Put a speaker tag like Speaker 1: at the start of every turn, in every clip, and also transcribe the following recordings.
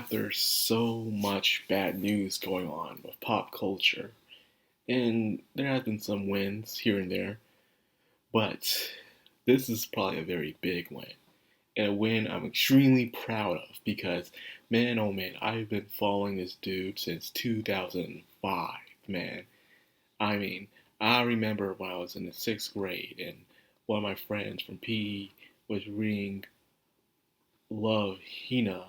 Speaker 1: there's so much bad news going on with pop culture, and there have been some wins here and there, but this is probably a very big win, and a win I'm extremely proud of because, man, oh man, I've been following this dude since 2005, man. I mean, I remember when I was in the sixth grade, and one of my friends from PE was reading Love Hina,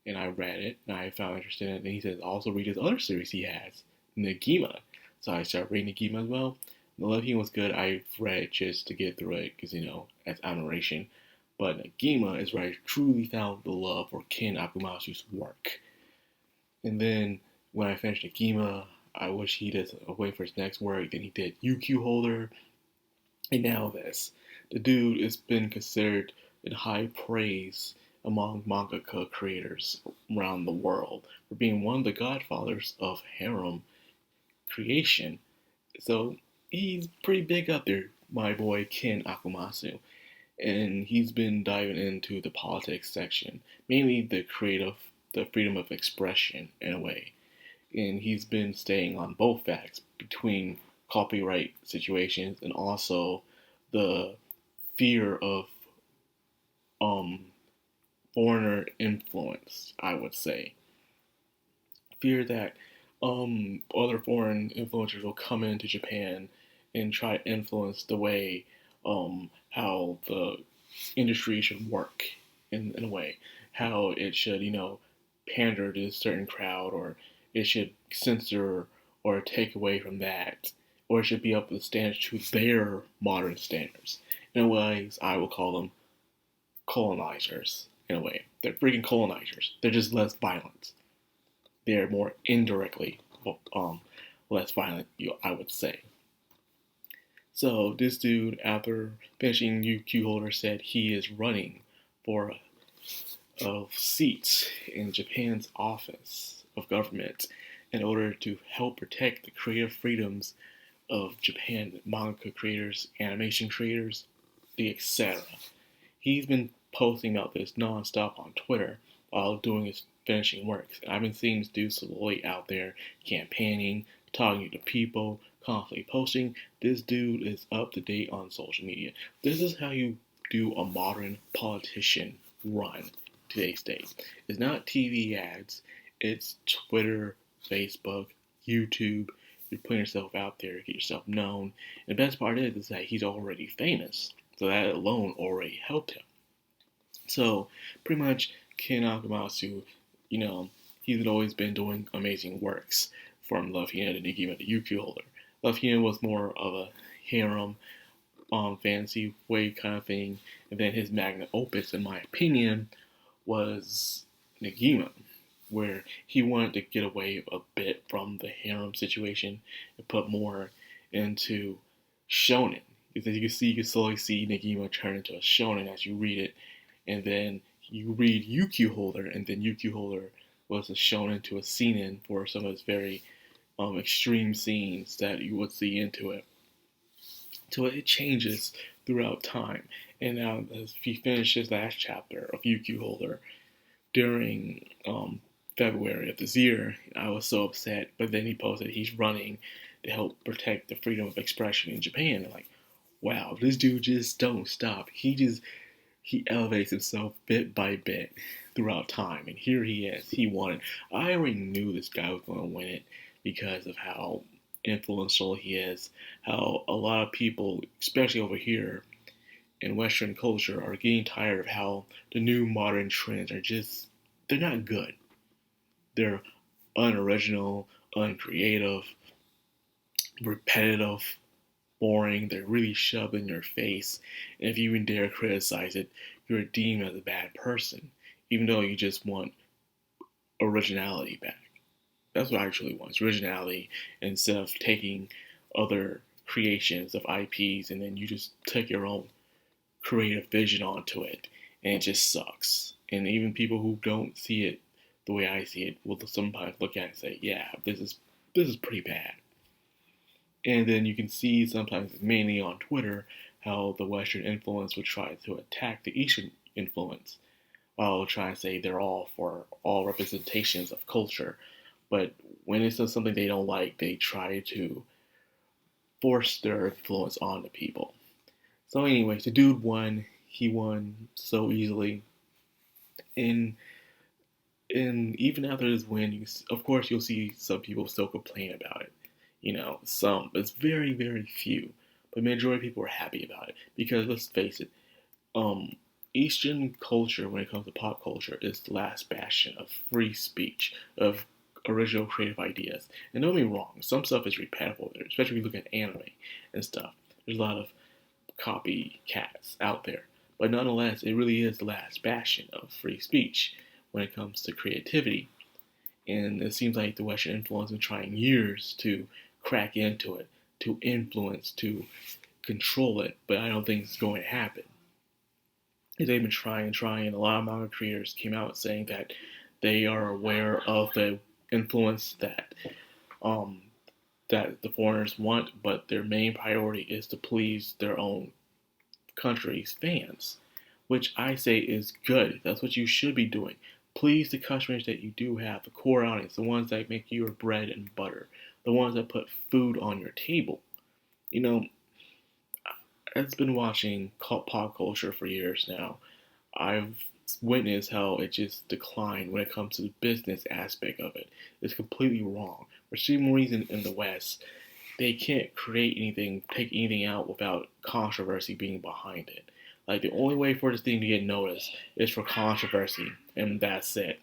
Speaker 1: and I read it, and I found interested in it. And he says also read his other series he has, Negima. So I started reading Negima as well. The Love Hina was good. I read it just to get through it because as admiration. But Negima is where I truly found the love for Ken Akumasu's work. And then when I finished Negima, I wish he did wait for his next work. Then he did UQ Holder, and now this. The dude has been considered in high praise among mangaka creators around the world for being one of the godfathers of harem creation. So he's pretty big up there, my boy Ken Akumasu. And he's been diving into the politics section, mainly the freedom of expression in a way. And he's been staying on both facts between copyright situations and also the fear of um, foreigner influence, I would say. Fear that other foreign influencers will come into Japan and try to influence the way how the industry should work in a way, how it should, pander to a certain crowd, or it should censor or take away from that, or it should be up to the standards to their modern standards. In a way, I will call them colonizers in a way. They're freaking colonizers. They're just less violent. They're more indirectly less violent, I would say. So this dude, after finishing UQ Holder, said he is running for a seat in Japan's office of government in order to help protect the creative freedoms of Japan manga creators, animation creators, etc. He's been posting about this nonstop on Twitter while doing his finishing works. And I've been seeing this dude slowly out there campaigning, talking to people, constantly posting. This dude is up to date on social media. This is how you do a modern politician run today's date. It's not TV ads, it's Twitter, Facebook, YouTube. You're putting yourself out there, get yourself known. And the best part is that he's already famous. So that alone already helped him. So pretty much Ken Akamatsu, he's always been doing amazing works from Love Hina to Negima to UQ Holder. Love Hina was more of a harem fantasy way kind of thing. And then his magnum opus, in my opinion, was Negima, where he wanted to get away a bit from the harem situation and put more into shonen. Because you can slowly see Negima turn into a shonen as you read it, and then you read UQ Holder, and then UQ Holder was shonen to a seinen for some of its very extreme scenes that you would see into it. So it changes throughout time. And now, as he finishes last chapter of UQ Holder during February of this year, I was so upset. But then he posted he's running to help protect the freedom of expression in Japan. And like, wow, this dude just don't stop. He elevates himself bit by bit throughout time. And here he is. He won it. I already knew this guy was going to win it because of how influential he is, how a lot of people, especially over here in Western culture, are getting tired of how the new modern trends they're not good. They're unoriginal, uncreative, repetitive, boring. They're really shoved in your face. And if you even dare criticize it, you're deemed as a bad person, even though you just want originality back. That's what I actually want, is originality, instead of taking other creations of IPs and then you just take your own creative vision onto it, and it just sucks. And even people who don't see it the way I see it will sometimes look at it and say, "Yeah, this is pretty bad." And then you can see sometimes, mainly on Twitter, how the Western influence would try to attack the Eastern influence. while trying to say they're all for all representations of culture. But when it's something they don't like, they try to force their influence onto people. So, anyways, the dude won. He won so easily, and even after his win, of course, you'll see some people still complain about it. Some, but it's very, very few. But majority of people are happy about it because let's face it, um, Eastern culture, when it comes to pop culture, is the last bastion of free speech, of original creative ideas. And don't get me wrong, some stuff is repetitive there, especially if you look at anime and stuff. There's a lot of copycats out there. But nonetheless, it really is the last bastion of free speech when it comes to creativity. And it seems like the Western influence has been trying years to crack into it, to influence, to control it, but I don't think it's going to happen. They've been trying and trying. A lot of manga creators came out saying that they are aware of the influence um, that the foreigners want, but their main priority is to please their own country's fans, which I say is good. That's what you should be doing. Please the customers that you do have, the core audience, the ones that make your bread and butter, the ones that put food on your table. You know, I've been watching pop culture for years now. I've witnessed how it just declined when it comes to the business aspect of it. It's completely wrong. For some reason in the West, they can't create anything, take anything out without controversy being behind it. Like the only way for this thing to get noticed is for controversy, and that's it.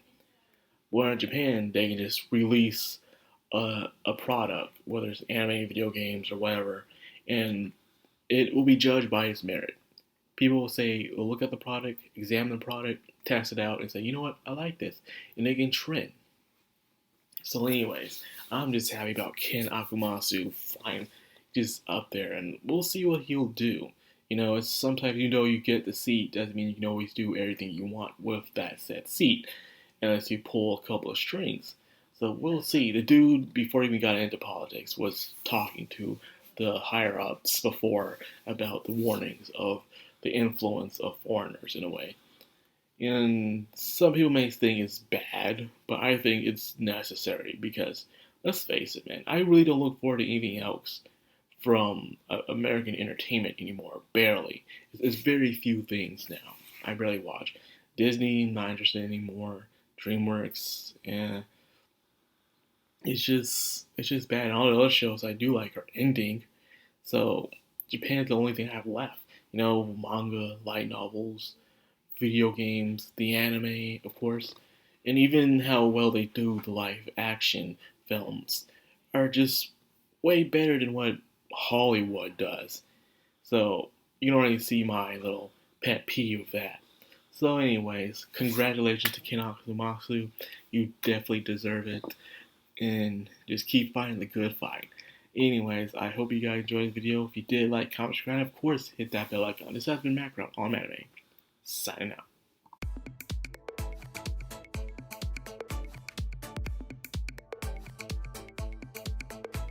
Speaker 1: Where in Japan, they can just release a product, whether it's anime, video games, or whatever, and it will be judged by its merit. People will say, well, look at the product, examine the product, test it out, and say, you know what, I like this, and they can trend. So, anyways, I'm just happy about Ken Akumasu flying just up there, and we'll see what he'll do. It's sometimes you get the seat doesn't mean you can always do everything you want with that said seat, unless you pull a couple of strings. So we'll see. The dude, before he even got into politics, was talking to the higher ups before about the warnings of the influence of foreigners in a way. And some people may think it's bad, but I think it's necessary because let's face it, man, I really don't look forward to anything else from American entertainment anymore. Barely. It's very few things now. I barely watch. Disney, not interested anymore. DreamWorks, and it's just bad. And all the other shows I do like are ending. So Japan's the only thing I have left. Manga, light novels, video games, the anime, of course, and even how well they do the live action films are just way better than what Hollywood does. So you can already see my little pet peeve of that. So, anyways, congratulations to Ken Akumasu. You definitely deserve it. And just keep fighting the good fight. Anyways, I hope you guys enjoyed the video. If you did, like, comment, subscribe, and of course, hit that bell icon. This has been Macron on Anime. Signing out.